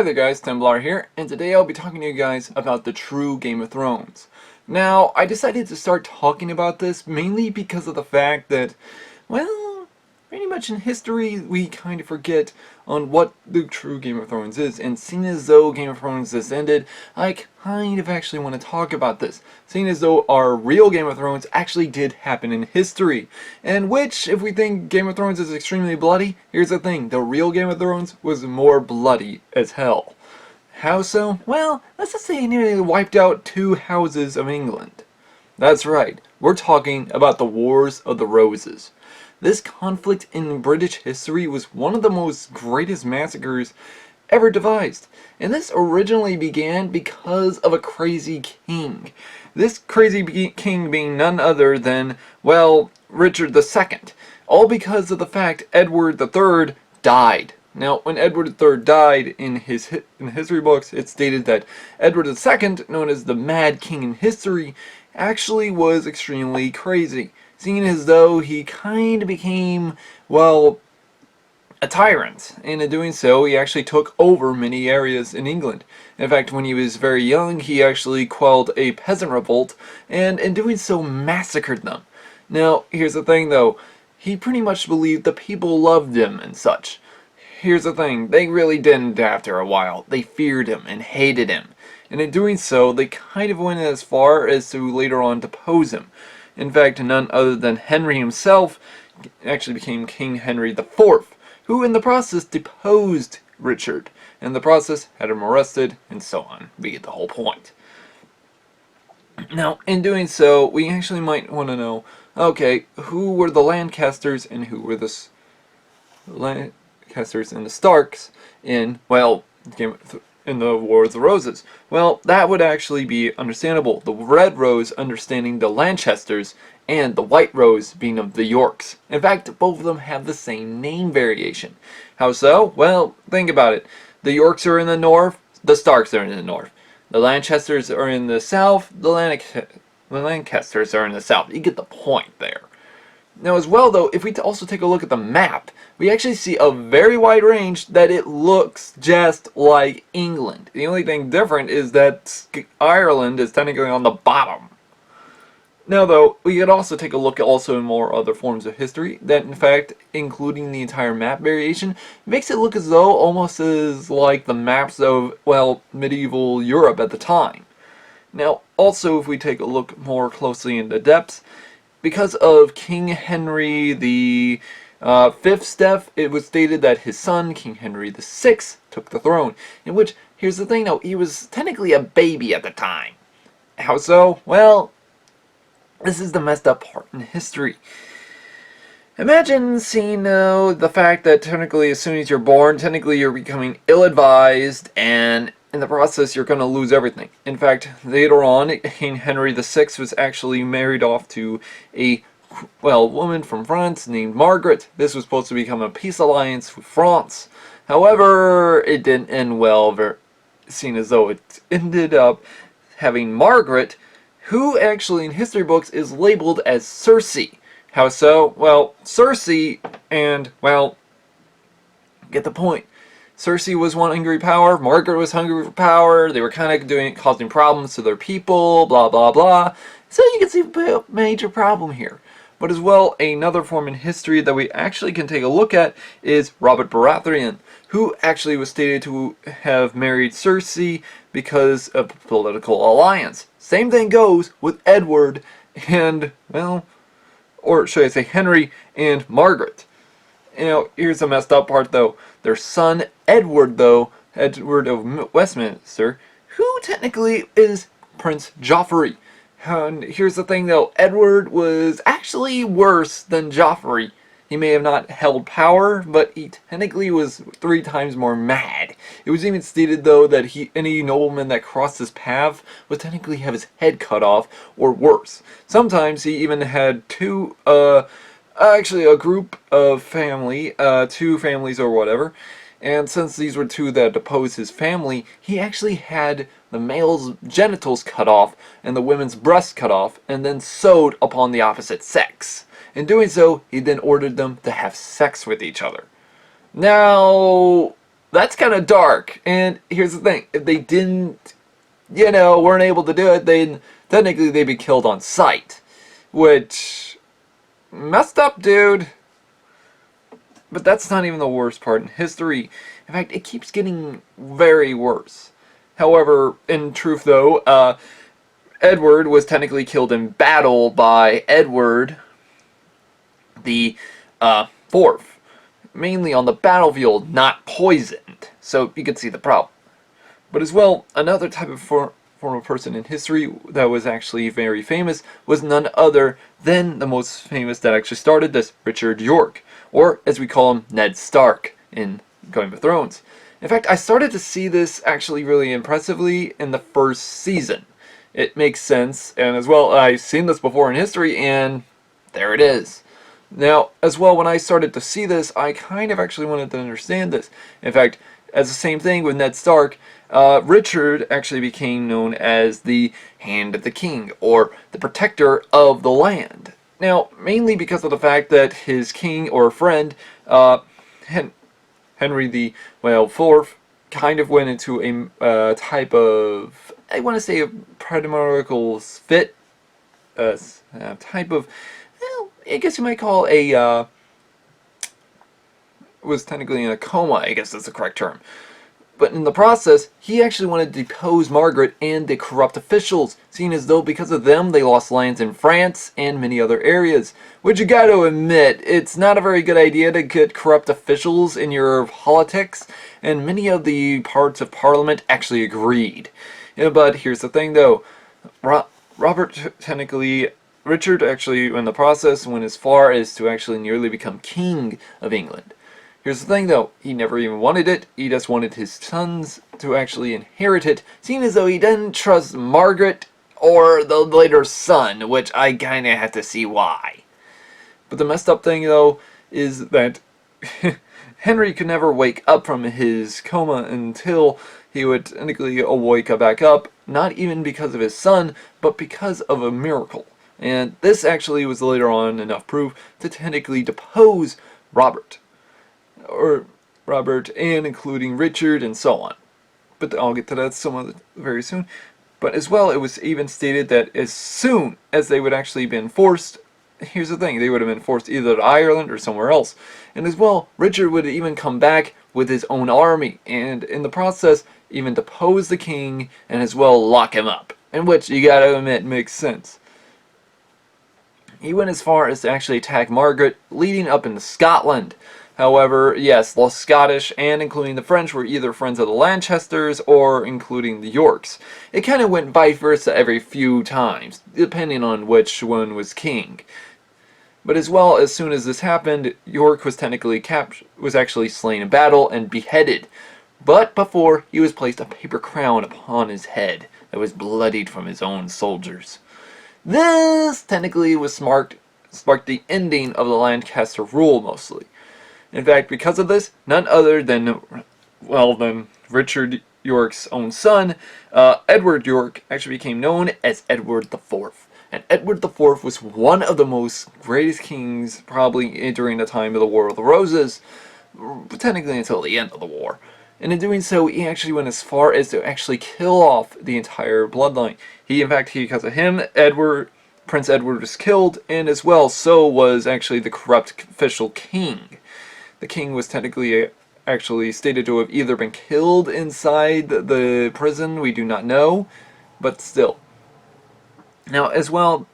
Hi there guys, Templar here, and today I'll be talking to you guys about the true Game of Thrones. Now, I decided to start talking about this mainly because of the fact that, well, pretty much in history we kind of forget on what the true Game of Thrones is, and seeing as though Game of Thrones has ended, I kind of actually want to talk about this, seeing as though our real Game of Thrones actually did happen in history, and which, if we think Game of Thrones is extremely bloody, here's the thing, the real Game of Thrones was more bloody as hell. How so? Well, let's just say it nearly wiped out 2 houses of England. That's right, we're talking about the Wars of the Roses. This conflict in British history was one of the most greatest massacres ever devised, and this originally began because of a crazy king. This crazy king being none other than, well, Richard II, all because of the fact Edward III died. Now, when Edward III died, in the history books, it stated that Edward II, known as the Mad King in history, actually was extremely crazy, seeing as though he kind of became, well, a tyrant, and in doing so, he actually took over many areas in England. In fact, when he was very young, he actually quelled a peasant revolt, and in doing so, massacred them. Now, here's the thing though, he pretty much believed the people loved him and such. Here's the thing, they really didn't after a while. They feared him and hated him. And in doing so, they kind of went as far as to later on depose him. In fact, none other than Henry himself actually became King Henry IV, who in the process deposed Richard. In the process, had him arrested, and so on. We get the whole point. Now, in doing so, we actually might want to know, okay, who were the Lancasters and who were the Lancasters and the Starks in, well, in the War of the Roses? Well, that would actually be understandable. The Red Rose understanding the Lanchesters, and the White Rose being of the Yorks. In fact, both of them have the same name variation. How so? Well, think about it. The Yorks are in the north, the Starks are in the north. The Lanchesters are in the south, the Lancasters are in the south. You get the point there. Now as well though, if we also take a look at the map, we actually see a very wide range that it looks just like England. The only thing different is that Ireland is technically on the bottom. Now though, we could also take a look at also in more other forms of history that in fact, including the entire map variation, makes it look as though almost as like the maps of, well, medieval Europe at the time. Now also if we take a look more closely in the depths, because of King Henry the Fifth's death, it was stated that his son, King Henry VI, took the throne. In which, here's the thing though, he was technically a baby at the time. How so? Well, this is the messed up part in history. Imagine seeing the fact that technically as soon as you're born, technically you're becoming ill-advised, and in the process you're going to lose everything. In fact, later on, King Henry VI was actually married off to a, well, woman from France named Margaret. This was supposed to become a peace alliance with France. However, it didn't end well, seeing as though it ended up having Margaret, who actually in history books is labeled as Cersei. How so? Well, Cersei and, well, get the point. Cersei was one hungry power, Margaret was hungry for power, they were kind of causing problems to their people, blah blah blah. So you can see a major problem here. But as well, another form in history that we actually can take a look at is Robert Baratheon, who actually was stated to have married Cersei because of a political alliance. Same thing goes with Edward and, well, or should I say Henry and Margaret. You know, here's the messed up part though. Their son Edward though, Edward of Westminster, who technically is Prince Joffrey. And here's the thing though, Edward was actually worse than Joffrey. He may have not held power, but he technically was 3 times more mad. It was even stated though that any nobleman that crossed his path would technically have his head cut off, or worse. Sometimes he even had actually a group of 2 families or whatever, and since these were 2 that deposed his family, he actually had the male's genitals cut off and the women's breasts cut off, and then sewed upon the opposite sex. In doing so, he then ordered them to have sex with each other. Now, that's kind of dark. And here's the thing: if they didn't, weren't able to do it, then technically they'd be killed on sight, which messed up, dude. But that's not even the worst part in history. In fact, it keeps getting very worse. However, in truth, though, Edward was technically killed in battle by Edward the Fourth, mainly on the battlefield, not poisoned. So you can see the problem. But as well, another type of form of person in history that was actually very famous was none other than the most famous that actually started this, Richard York, or as we call him, Ned Stark in Game of Thrones. In fact, I started to see this actually really impressively in the first season. It makes sense, and as well, I've seen this before in history, and there it is. Now, as well, when I started to see this, I kind of actually wanted to understand this. In fact, as the same thing with Ned Stark, Richard actually became known as the Hand of the King, or the protector of the land. Now, mainly because of the fact that his king or friend, Henry the Fourth, kind of went into a type of, I want to say, a predimonical fit, type of, well, I guess you might call was technically in a coma, I guess that's the correct term. But in the process, he actually wanted to depose Margaret and the corrupt officials, seeing as though because of them they lost lands in France and many other areas. Which you gotta admit, it's not a very good idea to get corrupt officials in your politics, and many of the parts of Parliament actually agreed. But here's the thing though, Richard actually in the process went as far as to actually nearly become King of England. Here's the thing though, he never even wanted it, he just wanted his sons to actually inherit it, seeing as though he didn't trust Margaret or the later son, which I kinda have to see why. But the messed up thing though, is that Henry could never wake up from his coma until he would technically wake back up, not even because of his son, but because of a miracle. And this actually was later on enough proof to technically depose Robert, and including Richard and so on. But I'll get to that very soon. But as well, it was even stated that as soon as they would actually been forced, here's the thing, they would have been forced either to Ireland or somewhere else. And as well, Richard would even come back with his own army, and in the process, even depose the king, and as well lock him up. In which, you gotta admit, makes sense. He went as far as to actually attack Margaret, leading up into Scotland. However, yes, the Scottish and including the French were either friends of the Lanchesters or including the Yorks. It kind of went vice versa every few times, depending on which one was king. But as well, as soon as this happened, York was technically was actually slain in battle and beheaded. But before, he was placed a paper crown upon his head that was bloodied from his own soldiers. This technically was sparked the ending of the Lancaster rule mostly. In fact, because of this, none other than, than Richard York's own son, Edward York, actually became known as Edward the Fourth. And Edward the Fourth was one of the most greatest kings probably during the time of the War of the Roses, technically until the end of the war. And in doing so, he actually went as far as to actually kill off the entire bloodline. Because of him, Prince Edward was killed, and as well, so was actually the corrupt official king. The king was technically actually stated to have either been killed inside the prison, we do not know, but still. Now, as well,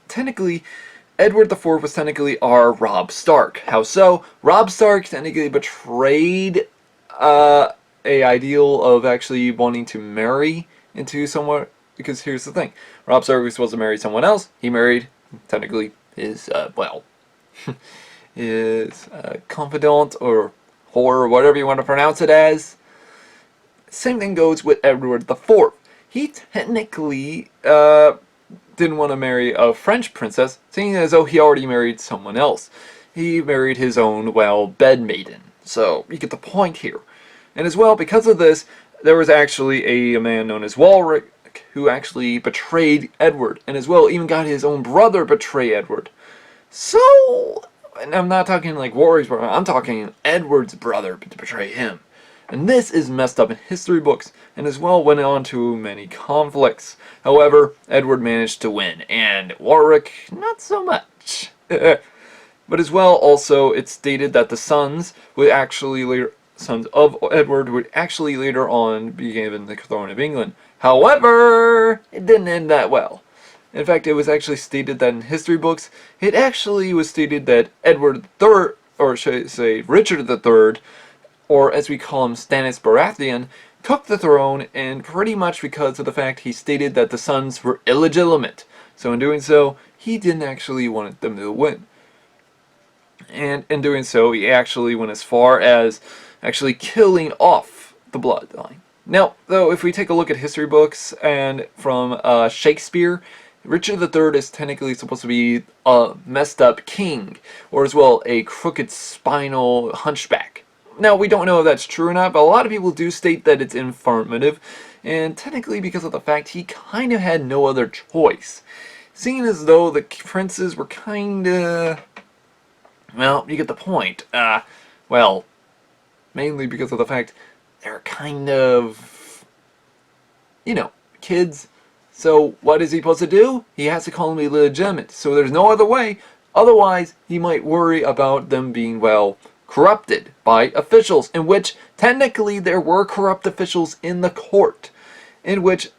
technically, Edward IV was technically our Robb Stark. How so? Robb Stark technically betrayed a ideal of actually wanting to marry into someone, because here's the thing, Robb Stark was supposed to marry someone else, he married, technically, his, his confidant or whore or whatever you want to pronounce it as. Same thing goes with Edward IV. He technically didn't want to marry a French princess, seeing as though he already married someone else. He married his own, bed maiden. So, you get the point here. And as well, because of this, there was actually a man known as Walric who actually betrayed Edward, and as well even got his own brother betray Edward. So, and I'm not talking like Warwick's brother, I'm talking Edward's brother to betray him. And this is messed up in history books, and as well went on to many conflicts. However, Edward managed to win, and Warwick, not so much. But as well, also, it's stated that the sons of Edward would actually later on be given the throne of England. However, it didn't end that well. In fact, it was actually stated that in history books, it actually was stated that Edward III, or should I say Richard III, or as we call him, Stannis Baratheon, took the throne, and pretty much because of the fact he stated that the sons were illegitimate. So in doing so, he didn't actually want them to win. And in doing so, he actually went as far as actually killing off the bloodline. Now, though, if we take a look at history books and from Shakespeare, Richard III is technically supposed to be a messed up king, or as well a crooked spinal hunchback. Now, we don't know if that's true or not, but a lot of people do state that it's informative, and technically because of the fact he kind of had no other choice. Seeing as though the princes were kinda... well, you get the point. Well, mainly because of the fact they're kind of, kids. So what is he supposed to do? He has to call them illegitimate. So there's no other way. Otherwise, he might worry about them being, corrupted by officials, in which technically there were corrupt officials in the court, in which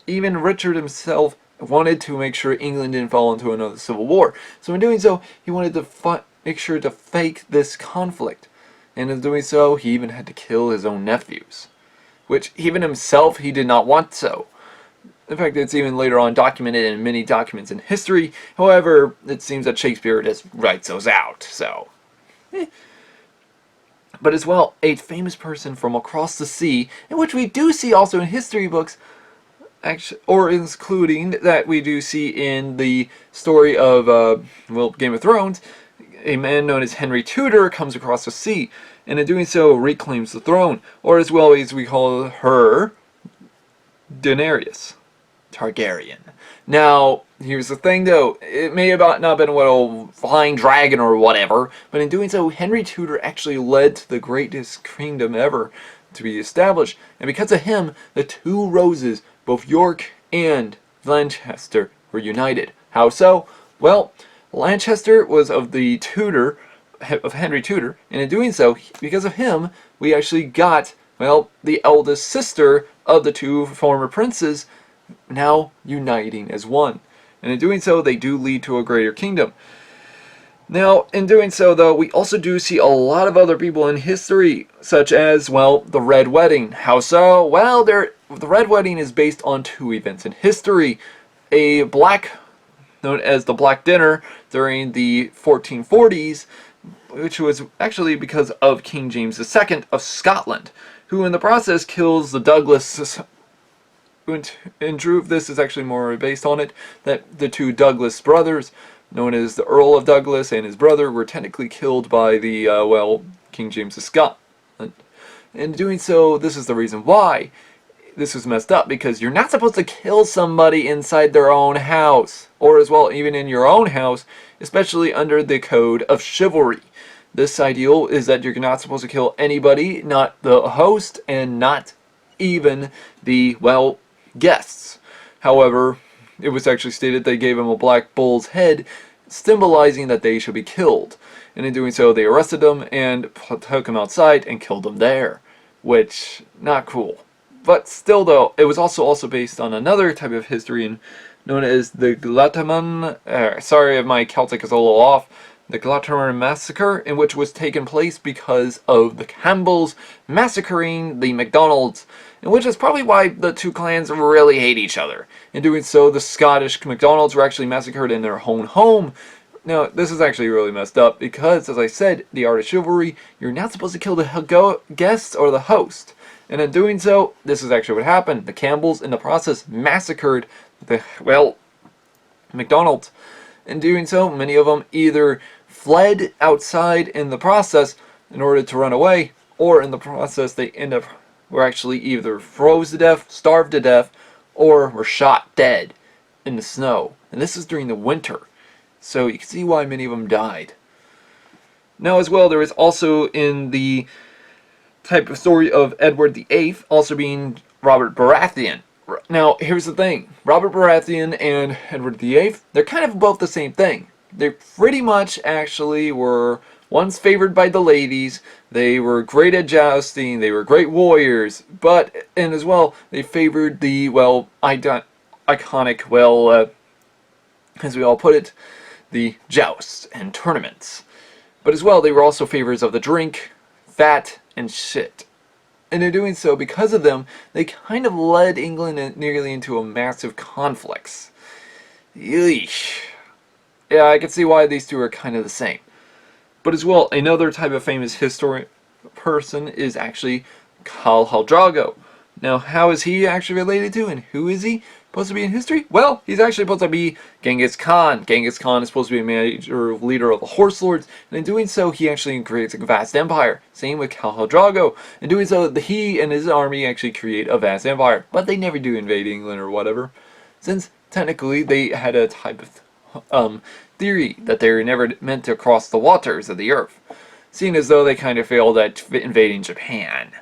even Richard himself wanted to make sure England didn't fall into another civil war. So in doing so, he wanted to make sure to fake this conflict. And in doing so, he even had to kill his own nephews, which even himself, he did not want so. In fact, it's even later on documented in many documents in history. However, it seems that Shakespeare just writes those out, so... But as well, a famous person from across the sea, in which we do see also in history books, or including that we do see in the story of, Game of Thrones, a man known as Henry Tudor comes across the sea, and in doing so reclaims the throne, or as well as we call her, Daenerys Targaryen. Now, here's the thing though, it may have not been a flying dragon or whatever, but in doing so, Henry Tudor actually led to the greatest kingdom ever to be established, and because of him, the two roses, both York and Lancaster, were united. How so? Well, Lancaster was of Henry Tudor, and in doing so, because of him, we actually got, the eldest sister of the two former princes, now uniting as one. And in doing so, they do lead to a greater kingdom. Now, in doing so, though, we also do see a lot of other people in history, such as, the Red Wedding. How so? Well, the Red Wedding is based on two events in history. Known as the Black Dinner during the 1440s, which was actually because of King James II of Scotland, who in the process kills the Douglas. In truth, this is actually more based on it, that the two Douglas brothers, known as the Earl of Douglas and his brother, were technically killed by the, King James of Scotland. In doing so, this is the reason why this was messed up, because you're not supposed to kill somebody inside their own house, or as well, even in your own house, especially under the code of chivalry. This ideal is that you're not supposed to kill anybody, not the host, and not even the, guests. However, it was actually stated they gave him a black bull's head, symbolizing that they should be killed. And in doing so, they arrested them and took him outside and killed him there. Which, not cool. But still, though, it was also based on another type of history known as the Glataman. Sorry if my Celtic is a little off. The Glataman Massacre, in which was taken place because of the Campbells massacring the MacDonalds, and which is probably why the two clans really hate each other. In doing so, the Scottish MacDonalds were actually massacred in their own home. Now, this is actually really messed up because, as I said, the art of chivalry, you're not supposed to kill the guests or the host. And in doing so, this is actually what happened. The Campbells, in the process, massacred the, MacDonalds. In doing so, many of them either fled outside in the process in order to run away, or in the process they were actually either froze to death, starved to death, or were shot dead in the snow. And this is during the winter, so you can see why many of them died. Now as well, there is also in the type of story of Edward VIII also being Robert Baratheon. Now, here's the thing. Robert Baratheon and Edward VIII, they're kind of both the same thing. They pretty much actually were once favored by the ladies. They were great at jousting. They were great warriors. And as well, they favored the, well, iconic, well, as we all put it, the jousts and tournaments. But as well, they were also favors of the drink, fat, and shit. And in doing so, because of them, they kind of led England nearly into a massive conflicts. Yeesh. Yeah, I can see why these two are kind of the same. But as well, another type of famous historian person is actually Khal Drago. Now, how is he actually related to, and who is he supposed to be in history? Well, he's actually supposed to be Genghis Khan. Genghis Khan is supposed to be a major leader of the Horse Lords, and in doing so, he actually creates a vast empire. Same with Khal Drago. In doing so, he and his army actually create a vast empire, but they never do invade England or whatever, since technically they had a type of theory that they were never meant to cross the waters of the earth, seeing as though they kind of failed at invading Japan.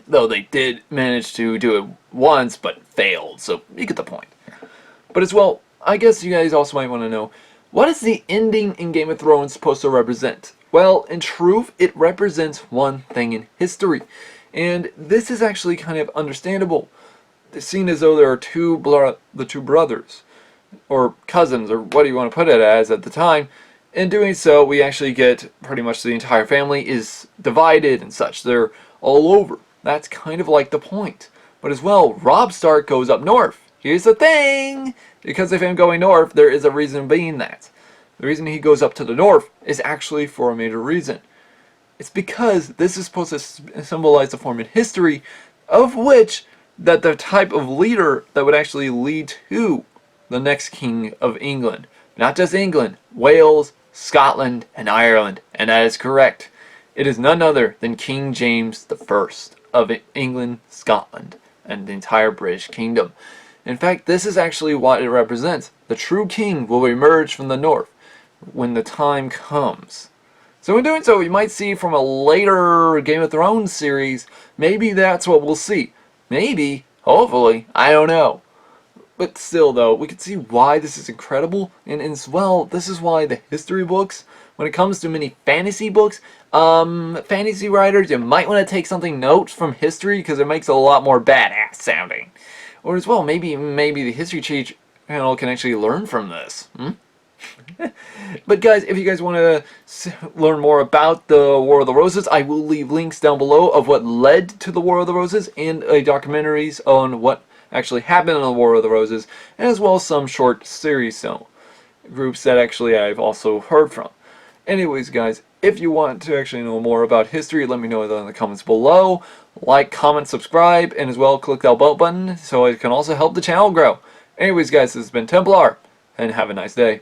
Though they did manage to do it once, but failed, so you get the point. But as well, I guess you guys also might want to know, what is the ending in Game of Thrones supposed to represent? Well, in truth, it represents one thing in history. And this is actually kind of understandable, seeing as though there are the two brothers, or cousins, or what do you want to put it as at the time. In doing so, we actually get pretty much the entire family is divided and such. They're all over. That's kind of like the point. But as well, Robb Stark goes up north. Here's the thing! Because of him going north, there is a reason being that. The reason he goes up to the north is actually for a major reason. It's because this is supposed to symbolize the form in history of which that the type of leader that would actually lead to the next king of England. Not just England, Wales, Scotland, and Ireland. And that is correct. It is none other than King James I of England, Scotland, and the entire British Kingdom. In fact, this is actually what it represents. The true king will emerge from the north when the time comes. So in doing so, you might see from a later Game of Thrones series, maybe that's what we'll see. Maybe, hopefully, I don't know. But still though, we can see why this is incredible, and as well, this is why the history books, when it comes to many fantasy books, fantasy writers, you might want to take something notes from history because it makes it a lot more badass sounding. Or as well, maybe the History channel can actually learn from this. But guys, if you guys want to learn more about the War of the Roses, I will leave links down below of what led to the War of the Roses and documentaries on what actually happened in the War of the Roses, and as well as some short series groups that actually I've also heard from. Anyways guys, if you want to actually know more about history, let me know in the comments below. Like, comment, subscribe, and as well click that bell button so it can also help the channel grow. Anyways guys, this has been Templar, and have a nice day.